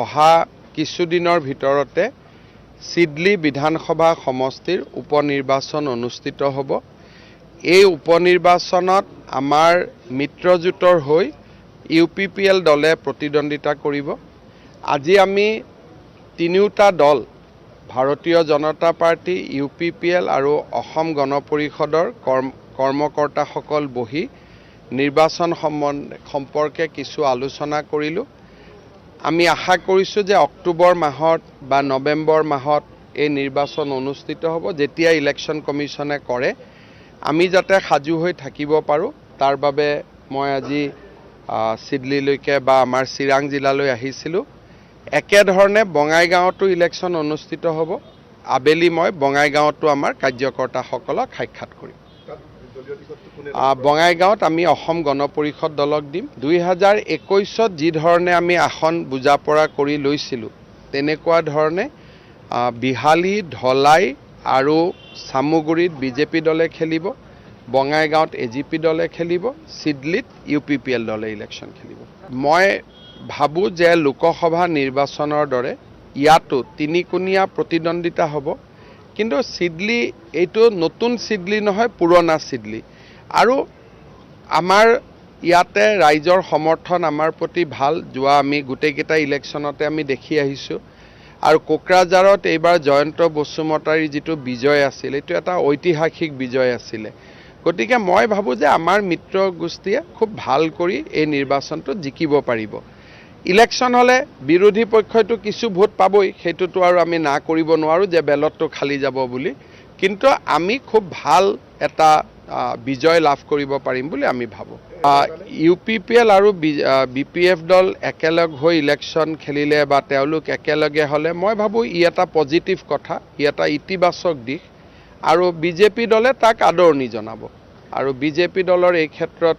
অহা কিছুদিনৰ ভিতৰতে সিডলি বিধানসভা সমষ্টিৰ উপনিৰ্বাচন অনুষ্ঠিত হ'ব। এই উপনিৰ্বাচনত আমাৰ মিত্ৰজোঁটৰ হৈ UPPL দলে প্ৰতিদ্বন্দ্বিতা কৰিব। আজি আমি তিনিওটা দল ভাৰতীয় জনতা পাৰ্টি, UPPL আৰু অসম গণ পৰিষদৰ কৰ্মকৰ্তাসকল বহি নিৰ্বাচন সম্পৰ্কে কিছু আলোচনা কৰিলোঁ। আমি আশা কৰিছোঁ যে অক্টোবৰ মাহত বা নৱেম্বৰ মাহত এই নিৰ্বাচন অনুষ্ঠিত হ'ব। যেতিয়া ইলেকশ্যন কমিশ্যনে কৰে আমি যাতে সাজু হৈ থাকিব পাৰোঁ, তাৰ বাবে মই আজি সিডলিলৈকে বা আমাৰ চিৰাং জিলালৈ আহিছিলোঁ। একেধৰণে বঙাইগাঁৱতো ইলেকশ্যন অনুষ্ঠিত হ'ব। আবেলি মই বঙাইগাঁৱতো আমাৰ কাৰ্যকৰ্তাসকলক সাক্ষাৎ কৰিম। বঙাইগাঁৱত আমি অসম গণ পৰিষদ দলক দিম। 2021ত যি ধৰণে আমি আসন বুজা পৰা কৰি লৈছিলোঁ, তেনেকুৱা ধৰণে বিহালী, ঢলাই আৰু চামুগুৰিত BJP দলে খেলিব, বঙাইগাঁৱত AGP দলে খেলিব, সিডলিত UPPL দলে ইলেকশ্যন খেলিব। মই ভাবোঁ যে লোকসভা নিৰ্বাচনৰ দৰে ইয়াতো তিনিকোণীয়া প্ৰতিদ্বন্দ্বিতা হ'ব। কিন্তু সিডলি এইটো নতুন সিডলি নহয়, পুৰণা সিডলি। আৰু আমাৰ ইয়াতে ৰাইজৰ সমৰ্থন আমাৰ প্ৰতি ভাল। যোৱা আমি গোটেইকেইটা ইলেকশ্যনতে আমি দেখি আহিছোঁ। আৰু কোকৰাঝাৰত এইবাৰ জয়ন্ত বসুমতাৰীৰ যিটো বিজয় আছিল, এইটো এটা ঐতিহাসিক বিজয় আছিলে। গতিকে মই ভাবোঁ যে আমাৰ মিত্ৰ গোষ্ঠীয়ে খুব ভাল কৰি এই নিৰ্বাচনটো জিকিব পাৰিব। ইলেকশ্যন হ'লে বিৰোধী পক্ষইতো কিছু ভোট পাবই, সেইটোতো আৰু আমি না কৰিব নোৱাৰোঁ যে বেলতটো খালি যাব বুলি। কিন্তু আমি খুব ভাল এটা বিজয় লাভ কৰিব পাৰিম বুলি আমি ভাবোঁ। UPPL আৰু BPF দল একেলগ হৈ ইলেকশ্যন খেলিলে বা তেওঁলোক একেলগে হ'লে মই ভাবোঁ ই এটা পজিটিভ কথা, ই এটা ইতিবাচক দিশ। আৰু BJP দলে তাক আদৰণি জনাব। আৰু BJP দলৰ এই ক্ষেত্ৰত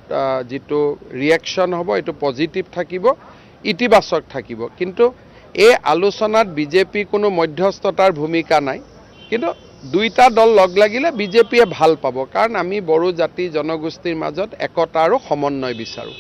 যিটো ৰিয়েকশ্যন হ'ব এইটো পজিটিভ থাকিব, ইতিবাচক থাকিব। কিন্তু এই আলোচনাত BJP কোনো মধ্যস্থতাৰ ভূমিকা নাই। কিন্তু দুইটা দল লগ লাগিলে BJPয়ে ভাল পাব, কাৰণ আমি বড়ো জাতি জনগোষ্ঠীৰ মাজত একতা আৰু সমন্বয় বিচাৰোঁ।